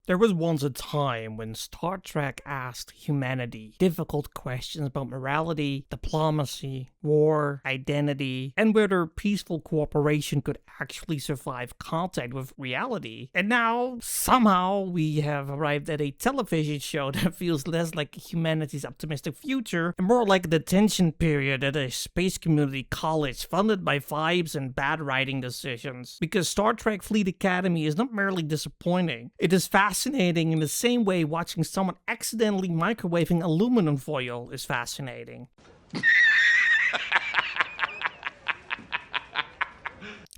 There was once a time when Star Trek asked humanity difficult questions about morality, diplomacy, war, identity, and whether peaceful cooperation could actually survive contact with reality. And now, somehow, we have arrived at a television show that feels less like humanity's optimistic future and more like a detention period at a space community college funded by vibes and bad writing decisions. Because Star Trek Fleet Academy is not merely disappointing, it is fascinating in the same way watching someone accidentally microwaving aluminum foil is fascinating.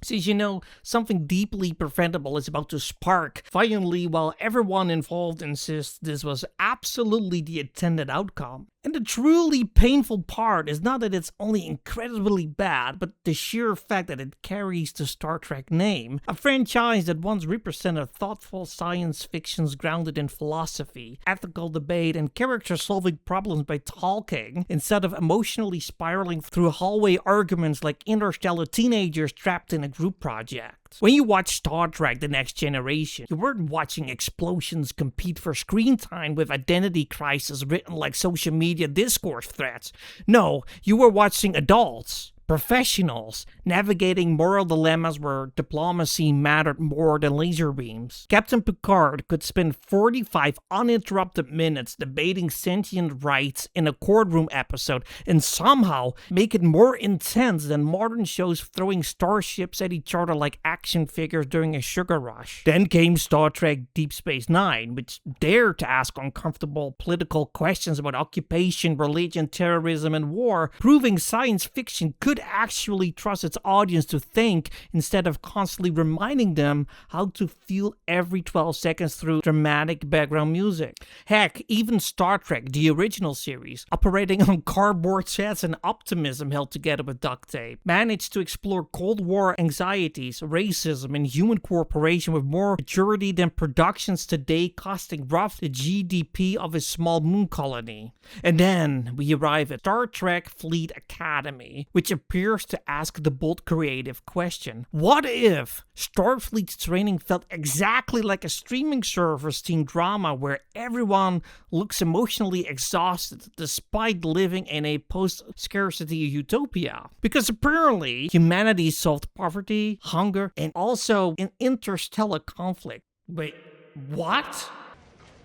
Since you know something deeply preventable is about to spark violently while everyone involved insists this was absolutely the intended outcome. And the truly painful part is not that it's only incredibly bad, but the sheer fact that it carries the Star Trek name, a franchise that once represented thoughtful science fictions grounded in philosophy, ethical debate, and characters solving problems by talking, instead of emotionally spiraling through hallway arguments like interstellar teenagers trapped in a group project. When you watch Star Trek The Next Generation, you weren't watching explosions compete for screen time with identity crises written like social media discourse threads. No, you were watching adults, professionals, navigating moral dilemmas where diplomacy mattered more than laser beams. Captain Picard could spend 45 uninterrupted minutes debating sentient rights in a courtroom episode and somehow make it more intense than modern shows throwing starships at each other like action figures during a sugar rush. Then came Star Trek Deep Space Nine, which dared to ask uncomfortable political questions about occupation, religion, terrorism, and war, proving science fiction could actually trust its audience to think instead of constantly reminding them how to feel every 12 seconds through dramatic background music. Heck, even Star Trek, the original series, operating on cardboard sets and optimism held together with duct tape, managed to explore Cold War anxieties, racism, and human cooperation with more maturity than productions today costing rough the GDP of a small moon colony. And then we arrive at Star Trek Fleet Academy, which appears to ask the bold creative question: what if Starfleet's training felt exactly like a streaming service teen drama where everyone looks emotionally exhausted despite living in a post-scarcity utopia? Because apparently humanity solved poverty, hunger, and also an interstellar conflict. Wait, what?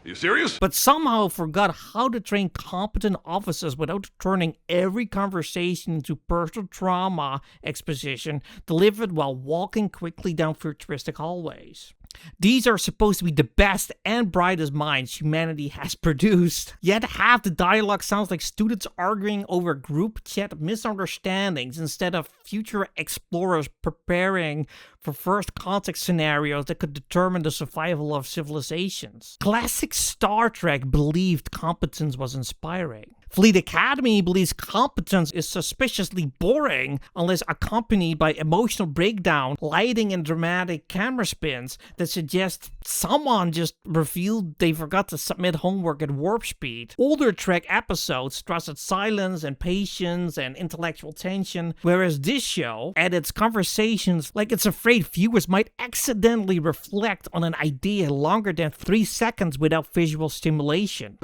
Are you serious? But somehow forgot how to train competent officers without turning every conversation into personal trauma exposition delivered while walking quickly down futuristic hallways. These are supposed to be the best and brightest minds humanity has produced. Yet half the dialogue sounds like students arguing over group chat misunderstandings instead of future explorers preparing for first contact scenarios that could determine the survival of civilizations. Classic Star Trek believed competence was inspiring. Fleet Academy believes competence is suspiciously boring unless accompanied by emotional breakdown, lighting, and dramatic camera spins that suggest someone just revealed they forgot to submit homework at warp speed. Older Trek episodes trusted silence and patience and intellectual tension, whereas this show edits conversations like it's afraid viewers might accidentally reflect on an idea longer than 3 seconds without visual stimulation.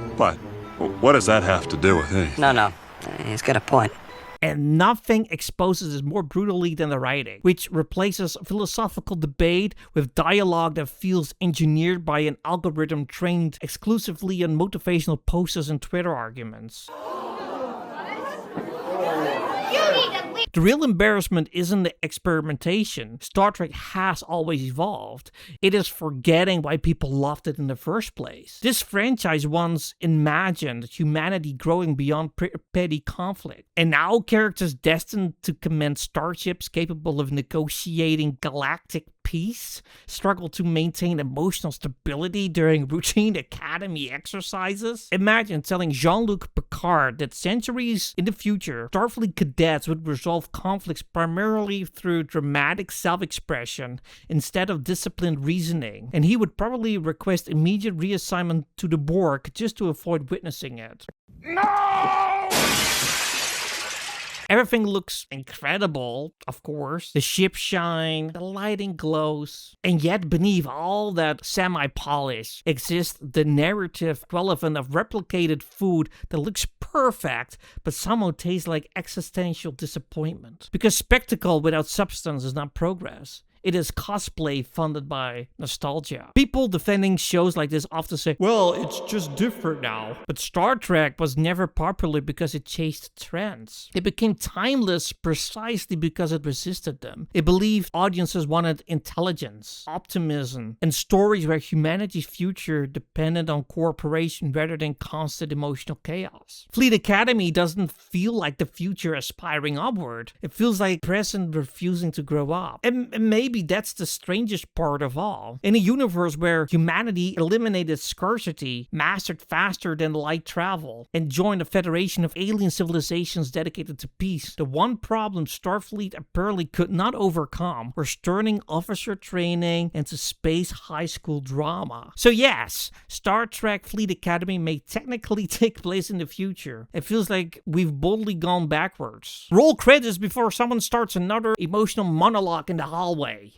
What does that have to do with anything? No. He's got a point. And nothing exposes this more brutally than the writing, which replaces philosophical debate with dialogue that feels engineered by an algorithm trained exclusively on motivational posters and Twitter arguments. The real embarrassment isn't the experimentation. Star Trek has always evolved. It is forgetting why people loved it in the first place. This franchise once imagined humanity growing beyond petty conflict. And now characters destined to command starships capable of negotiating galactic peace struggle to maintain emotional stability during routine academy exercises. Imagine telling Jean-Luc Picard that centuries in the future, Starfleet cadets would resolve conflicts primarily through dramatic self-expression instead of disciplined reasoning, and he would probably request immediate reassignment to the Borg just to avoid witnessing it. No! Everything looks incredible, of course. The ships shine, the lighting glows, and yet beneath all that semi-polish exists the narrative relevant of replicated food that looks perfect, but somehow tastes like existential disappointment. Because spectacle without substance is not progress. It is cosplay funded by nostalgia. People defending shows like this often say, well, it's just different now. But Star Trek was never popular because it chased trends. It became timeless precisely because it resisted them. It believed audiences wanted intelligence, optimism, and stories where humanity's future depended on cooperation rather than constant emotional chaos. Fleet Academy doesn't feel like the future aspiring upward. It feels like present refusing to grow up. And maybe that's the strangest part of all. In a universe where humanity eliminated scarcity, mastered faster than light travel, and joined a federation of alien civilizations dedicated to peace, the one problem Starfleet apparently could not overcome was turning officer training into space high school drama. So yes, Star Trek Fleet Academy may technically take place in the future. It feels like we've boldly gone backwards. Roll credits before someone starts another emotional monologue in the hallway.